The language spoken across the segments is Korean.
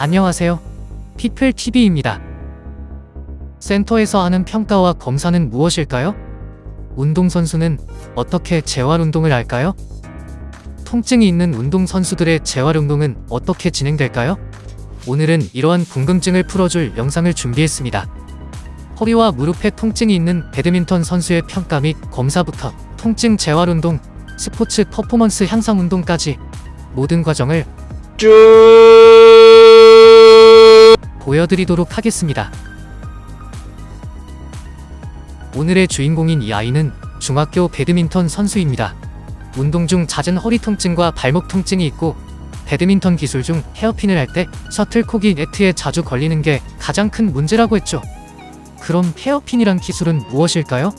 안녕하세요. 피플TV입니다. 센터에서 하는 평가와 검사는 무엇일까요? 운동선수는 어떻게 재활운동을 할까요? 통증이 있는 운동선수들의 재활운동은 어떻게 진행될까요? 오늘은 이러한 궁금증을 풀어줄 영상을 준비했습니다. 허리와 무릎에 통증이 있는 배드민턴 선수의 평가 및 검사부터 통증 재활운동, 스포츠 퍼포먼스 향상 운동까지 모든 과정을 쭉 보여드리도록 하겠습니다. 오늘의 주인공인 이 아이는 중학교 배드민턴 선수입니다. 운동 중 잦은 허리 통증과 발목 통증이 있고 배드민턴 기술 중 헤어핀을 할 때 셔틀콕이 네트에 자주 걸리는 게 가장 큰 문제라고 했죠. 그럼 헤어핀이란 기술은 무엇일까요?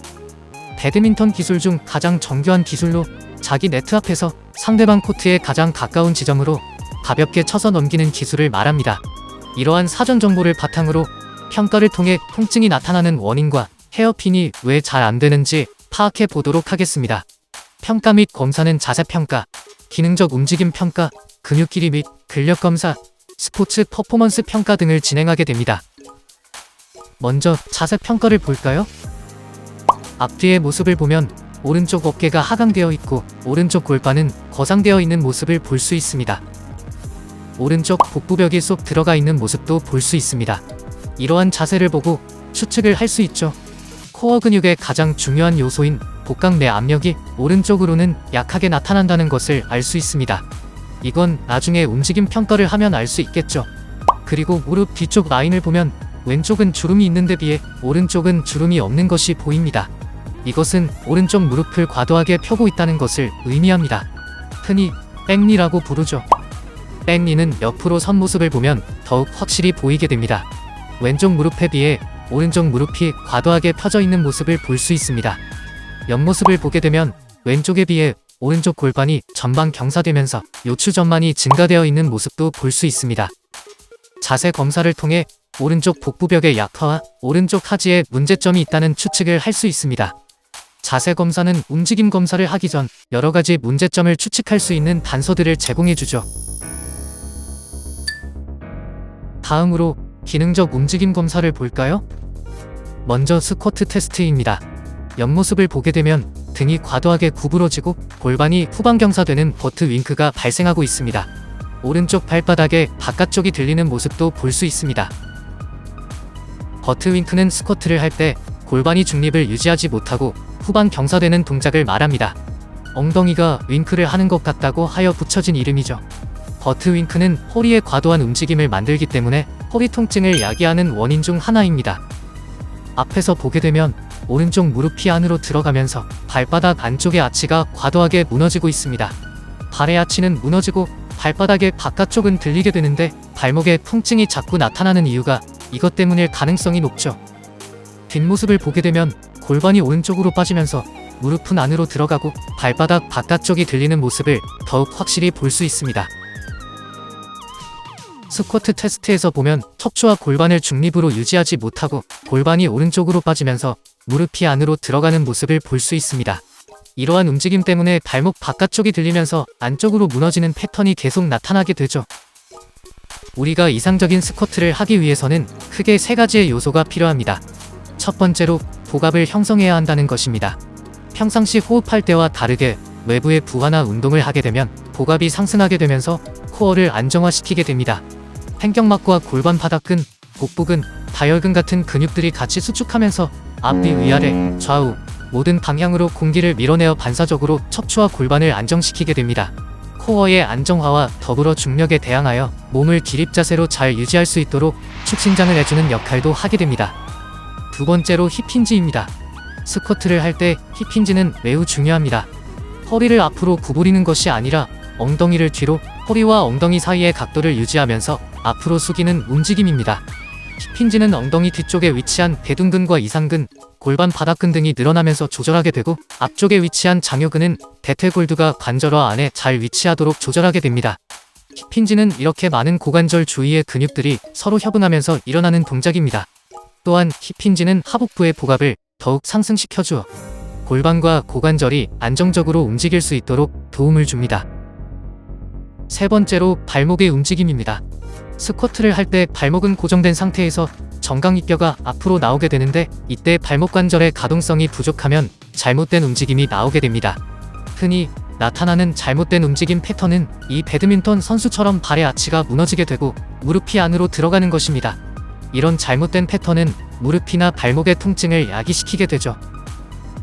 배드민턴 기술 중 가장 정교한 기술로 자기 네트 앞에서 상대방 코트에 가장 가까운 지점으로 가볍게 쳐서 넘기는 기술을 말합니다. 이러한 사전 정보를 바탕으로 평가를 통해 통증이 나타나는 원인과 헤어핀이 왜 잘 안 되는지 파악해 보도록 하겠습니다. 평가 및 검사는 자세 평가, 기능적 움직임 평가, 근육 길이 및 근력 검사, 스포츠 퍼포먼스 평가 등을 진행하게 됩니다. 먼저 자세 평가를 볼까요? 앞뒤의 모습을 보면 오른쪽 어깨가 하강되어 있고 오른쪽 골반은 거상되어 있는 모습을 볼 수 있습니다. 오른쪽 복부벽이 쏙 들어가 있는 모습도 볼 수 있습니다. 이러한 자세를 보고 추측을 할 수 있죠. 코어 근육의 가장 중요한 요소인 복강 내 압력이 오른쪽으로는 약하게 나타난다는 것을 알 수 있습니다. 이건 나중에 움직임 평가를 하면 알 수 있겠죠. 그리고 무릎 뒤쪽 라인을 보면 왼쪽은 주름이 있는데 비해 오른쪽은 주름이 없는 것이 보입니다. 이것은 오른쪽 무릎을 과도하게 펴고 있다는 것을 의미합니다. 흔히 백니라고 부르죠. 백니는 옆으로 선 모습을 보면 더욱 확실히 보이게 됩니다. 왼쪽 무릎에 비해 오른쪽 무릎이 과도하게 펴져 있는 모습을 볼 수 있습니다. 옆모습을 보게 되면 왼쪽에 비해 오른쪽 골반이 전방 경사되면서 요추 전만이 증가되어 있는 모습도 볼 수 있습니다. 자세 검사를 통해 오른쪽 복부벽의 약화와 오른쪽 하지에 문제점이 있다는 추측을 할 수 있습니다. 자세 검사는 움직임 검사를 하기 전 여러 가지 문제점을 추측할 수 있는 단서들을 제공해주죠. 다음으로 기능적 움직임 검사를 볼까요? 먼저 스쿼트 테스트입니다. 옆모습을 보게 되면 등이 과도하게 구부러지고 골반이 후방 경사되는 버트 윙크가 발생하고 있습니다. 오른쪽 발바닥에 바깥쪽이 들리는 모습도 볼 수 있습니다. 버트 윙크는 스쿼트를 할 때 골반이 중립을 유지하지 못하고 후방 경사되는 동작을 말합니다. 엉덩이가 윙크를 하는 것 같다고 하여 붙여진 이름이죠. 버트 윙크는 허리의 과도한 움직임을 만들기 때문에 허리 통증을 야기하는 원인 중 하나입니다. 앞에서 보게 되면 오른쪽 무릎이 안으로 들어가면서 발바닥 안쪽의 아치가 과도하게 무너지고 있습니다. 발의 아치는 무너지고 발바닥의 바깥쪽은 들리게 되는데 발목에 통증이 자꾸 나타나는 이유가 이것 때문일 가능성이 높죠. 뒷모습을 보게 되면 골반이 오른쪽으로 빠지면서 무릎은 안으로 들어가고 발바닥 바깥쪽이 들리는 모습을 더욱 확실히 볼 수 있습니다. 스쿼트 테스트에서 보면 척추와 골반을 중립으로 유지하지 못하고 골반이 오른쪽으로 빠지면서 무릎이 안으로 들어가는 모습을 볼 수 있습니다. 이러한 움직임 때문에 발목 바깥쪽이 들리면서 안쪽으로 무너지는 패턴이 계속 나타나게 되죠. 우리가 이상적인 스쿼트를 하기 위해서는 크게 세 가지의 요소가 필요합니다. 첫 번째로 복압을 형성해야 한다는 것입니다. 평상시 호흡할 때와 다르게 외부의 부하나 운동을 하게 되면 복압이 상승하게 되면서 코어를 안정화시키게 됩니다. 횡격막과 골반 바닥근, 복부근, 다혈근 같은 근육들이 같이 수축하면서 앞뒤 위아래, 좌우 모든 방향으로 공기를 밀어내어 반사적으로 척추와 골반을 안정시키게 됩니다. 코어의 안정화와 더불어 중력에 대항하여 몸을 기립자세로 잘 유지할 수 있도록 축신장을 해주는 역할도 하게 됩니다. 두 번째로 힙힌지입니다. 스쿼트를 할 때 힙힌지는 매우 중요합니다. 허리를 앞으로 구부리는 것이 아니라 엉덩이를 뒤로 허리와 엉덩이 사이의 각도를 유지하면서 앞으로 숙이는 움직임입니다. 힙힌지는 엉덩이 뒤쪽에 위치한 대둔근과 이상근, 골반 바닥근 등이 늘어나면서 조절하게 되고 앞쪽에 위치한 장요근은 대퇴골두가 관절화 안에 잘 위치하도록 조절하게 됩니다. 힙힌지는 이렇게 많은 고관절 주위의 근육들이 서로 협응하면서 일어나는 동작입니다. 또한 힙힌지는 하복부의 복압을 더욱 상승시켜주어 골반과 고관절이 안정적으로 움직일 수 있도록 도움을 줍니다. 세 번째로 발목의 움직임입니다. 스쿼트를 할 때 발목은 고정된 상태에서 정강이뼈가 앞으로 나오게 되는데, 이때 발목 관절의 가동성이 부족하면 잘못된 움직임이 나오게 됩니다. 흔히 나타나는 잘못된 움직임 패턴은 이 배드민턴 선수처럼 발의 아치가 무너지게 되고 무릎이 안으로 들어가는 것입니다. 이런 잘못된 패턴은 무릎이나 발목의 통증을 야기시키게 되죠.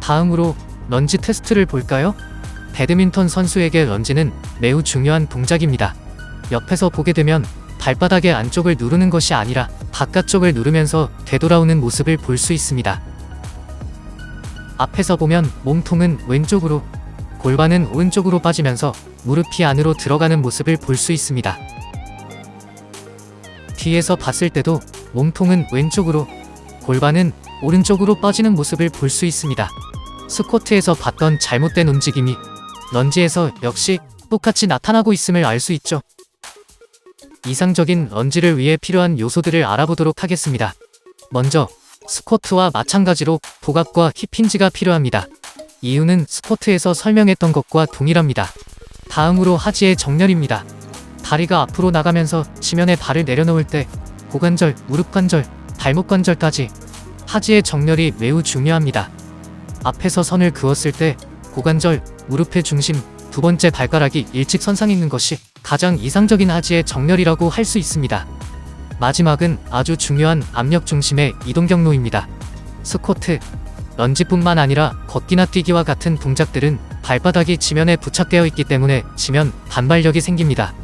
다음으로 런지 테스트를 볼까요? 배드민턴 선수에게 런지는 매우 중요한 동작입니다. 옆에서 보게 되면 발바닥의 안쪽을 누르는 것이 아니라 바깥쪽을 누르면서 되돌아오는 모습을 볼 수 있습니다. 앞에서 보면 몸통은 왼쪽으로, 골반은 오른쪽으로 빠지면서 무릎이 안으로 들어가는 모습을 볼 수 있습니다. 뒤에서 봤을 때도 몸통은 왼쪽으로, 골반은 오른쪽으로 빠지는 모습을 볼 수 있습니다. 스쿼트에서 봤던 잘못된 움직임이 런지에서 역시 똑같이 나타나고 있음을 알 수 있죠. 이상적인 런지를 위해 필요한 요소들을 알아보도록 하겠습니다. 먼저 스쿼트와 마찬가지로 복압과 힙힌지가 필요합니다. 이유는 스쿼트에서 설명했던 것과 동일합니다. 다음으로 하지의 정렬입니다. 다리가 앞으로 나가면서 지면에 발을 내려놓을 때 고관절, 무릎관절, 발목관절까지 하지의 정렬이 매우 중요합니다. 앞에서 선을 그었을 때 고관절, 무릎의 중심, 두 번째 발가락이 일직선상에 있는 것이 가장 이상적인 하지의 정렬이라고 할 수 있습니다. 마지막은 아주 중요한 압력 중심의 이동 경로입니다. 스쿼트, 런지뿐만 아니라 걷기나 뛰기와 같은 동작들은 발바닥이 지면에 부착되어 있기 때문에 지면 반발력이 생깁니다.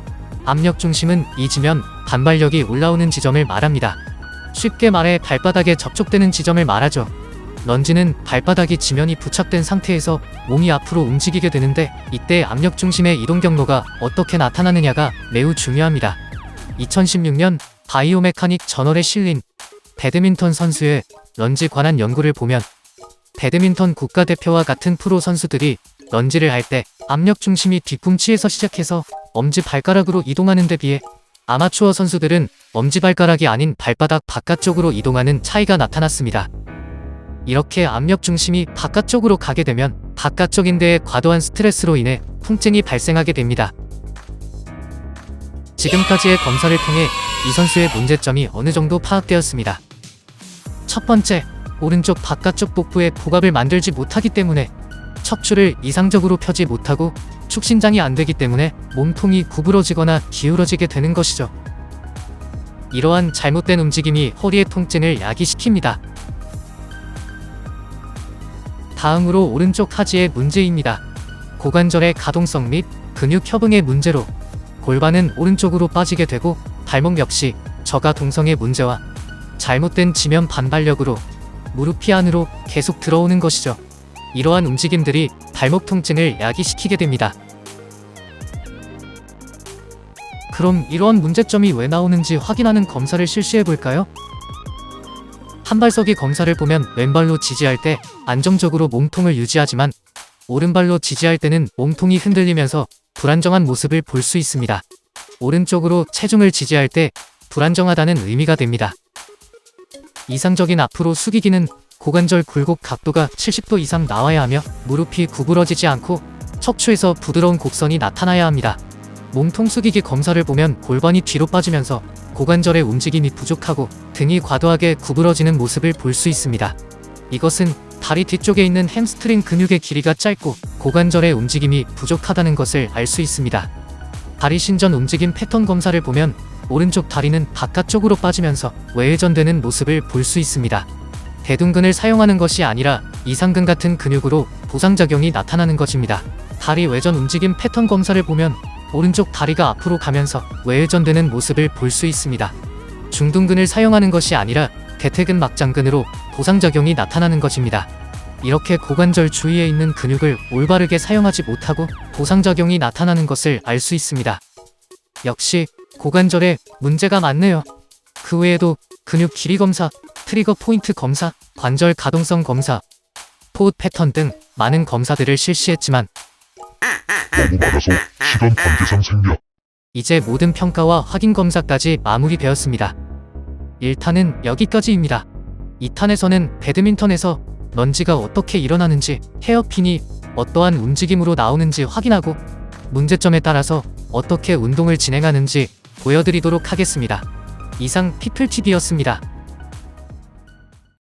압력 중심은 이 지면 반발력이 올라오는 지점을 말합니다. 쉽게 말해 발바닥에 접촉되는 지점을 말하죠. 런지는 발바닥이 지면이 부착된 상태에서 몸이 앞으로 움직이게 되는데, 이때 압력 중심의 이동 경로가 어떻게 나타나느냐가 매우 중요합니다. 2016년 바이오메카닉 저널에 실린 배드민턴 선수의 런지 관한 연구를 보면 배드민턴 국가대표와 같은 프로 선수들이 런지를 할 때 압력 중심이 뒤꿈치에서 시작해서 엄지발가락으로 이동하는 데 비해 아마추어 선수들은 엄지발가락이 아닌 발바닥 바깥쪽으로 이동하는 차이가 나타났습니다. 이렇게 압력 중심이 바깥쪽으로 가게 되면 바깥쪽인 데에 과도한 스트레스로 인해 통증이 발생하게 됩니다. 지금까지의 검사를 통해 이 선수의 문제점이 어느 정도 파악되었습니다. 첫 번째, 오른쪽 바깥쪽 복부에 복압을 만들지 못하기 때문에 척추를 이상적으로 펴지 못하고 축신장이 안 되기 때문에 몸통이 구부러지거나 기울어지게 되는 것이죠. 이러한 잘못된 움직임이 허리의 통증을 야기시킵니다. 다음으로 오른쪽 하지의 문제입니다. 고관절의 가동성 및 근육 협응의 문제로 골반은 오른쪽으로 빠지게 되고, 발목 역시 저가 동성의 문제와 잘못된 지면 반발력으로 무릎이 안으로 계속 들어오는 것이죠. 이러한 움직임들이 발목 통증을 야기시키게 됩니다. 그럼 이러한 문제점이 왜 나오는지 확인하는 검사를 실시해 볼까요? 한발서기 검사를 보면 왼발로 지지할 때 안정적으로 몸통을 유지하지만 오른발로 지지할 때는 몸통이 흔들리면서 불안정한 모습을 볼 수 있습니다. 오른쪽으로 체중을 지지할 때 불안정하다는 의미가 됩니다. 이상적인 앞으로 숙이기는 고관절 굴곡 각도가 70도 이상 나와야 하며 무릎이 구부러지지 않고 척추에서 부드러운 곡선이 나타나야 합니다. 몸통 숙이기 검사를 보면 골반이 뒤로 빠지면서 고관절의 움직임이 부족하고 등이 과도하게 구부러지는 모습을 볼 수 있습니다. 이것은 다리 뒤쪽에 있는 햄스트링 근육의 길이가 짧고 고관절의 움직임이 부족하다는 것을 알 수 있습니다. 다리 신전 움직임 패턴 검사를 보면 오른쪽 다리는 바깥쪽으로 빠지면서 외회전되는 모습을 볼 수 있습니다. 대둔근을 사용하는 것이 아니라 이상근 같은 근육으로 보상작용이 나타나는 것입니다. 다리 외전 움직임 패턴 검사를 보면 오른쪽 다리가 앞으로 가면서 외회전되는 모습을 볼 수 있습니다. 중둔근을 사용하는 것이 아니라 대퇴근 막장근으로 보상작용이 나타나는 것입니다. 이렇게 고관절 주위에 있는 근육을 올바르게 사용하지 못하고 보상작용이 나타나는 것을 알 수 있습니다. 역시 고관절에 문제가 많네요. 그 외에도 근육 길이 검사, 트리거 포인트 검사, 관절 가동성 검사, 포드 패턴 등 많은 검사들을 실시했지만 너무 많아서 시간 관계상 생략. 이제 모든 평가와 확인 검사까지 마무리되었습니다. 1탄은 여기까지입니다. 2탄에서는 배드민턴에서 런지가 어떻게 일어나는지, 헤어핀이 어떠한 움직임으로 나오는지 확인하고 문제점에 따라서 어떻게 운동을 진행하는지 보여드리도록 하겠습니다. 이상 피플TV였습니다.